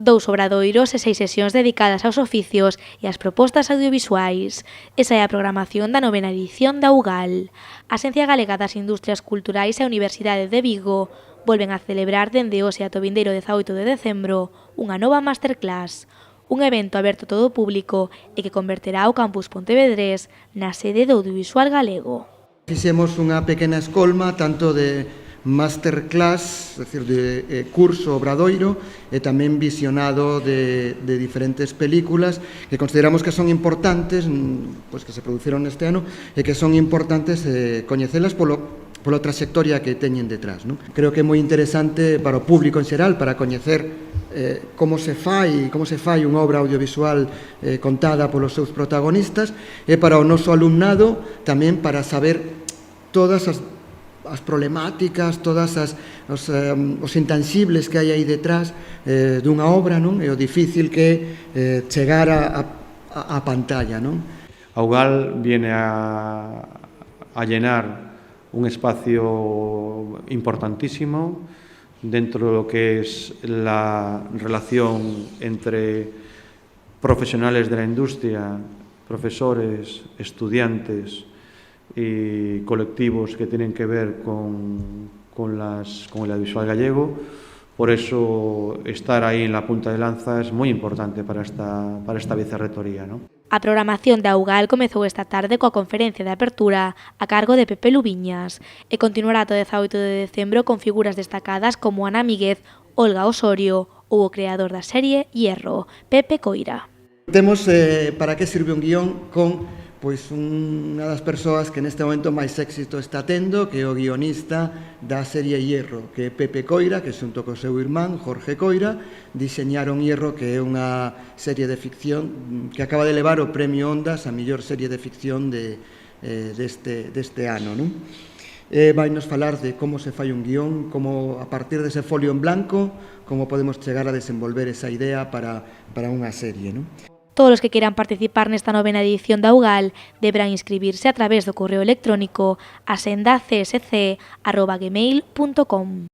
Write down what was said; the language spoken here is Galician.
2 obradoiros e 6 sesións dedicadas aos oficios e ás propostas audiovisuais. Esa é a programación da 9ª edición da UGAL. A Axencia Galega das Industrias Culturais e a Universidade de Vigo volven a celebrar dende hoxe ata o vindeiro 18 de decembro unha nova masterclass, un evento aberto a todo o público e que converterá o campus pontevedrés na sede do audiovisual galego. Fixemos unha pequena escolma tanto de masterclass, es decir, de curso obradoiro e tamén visionado de diferentes películas que consideramos que son importantes, pues que se produciron este ano e que son importantes coñecelas pola trayectoria que teñen detrás, non? Creo que é moi interesante para o público en xeral, para coñecer como se fai unha obra audiovisual contada polos seus protagonistas, e para o noso alumnado tamén para saber todas as problemáticas, todas os intangibles que hai aí detrás dunha obra, non? E o difícil que é chegar á pantalla, non? A UGAL viene a llenar un espacio importantísimo dentro de lo que es la relación entre profesionales de la industria, profesores, estudiantes y colectivos que tienen que ver con el audiovisual gallego. Por eso estar ahí en la punta de lanza es muy importante para esta vicerrectoría, ¿no? A programación da UGAL comezou esta tarde coa conferencia de apertura a cargo de Pepe Luviñas e continuará ata o 18 de decembro con figuras destacadas como Ana Míguez, Olga Osorio ou o creador da serie Hierro, Pepe Coira. Temos para que sirve un guión con unha das persoas que neste momento máis éxito está tendo, que é o guionista da serie Hierro, que é Pepe Coira, que xunto co seu irmán, Jorge Coira, diseñaron Hierro, que é unha serie de ficción que acaba de levar o Premio Ondas a mellor serie de ficción deste ano, non? Vai nos falar de como se fai un guión, como a partir dese folio en blanco, como podemos chegar a desenvolver esa idea para unha serie, non? Todos os que queiran participar nesta 9ª edición da UGAL deberán inscribirse a través do correo electrónico asendacSC@gmail.com.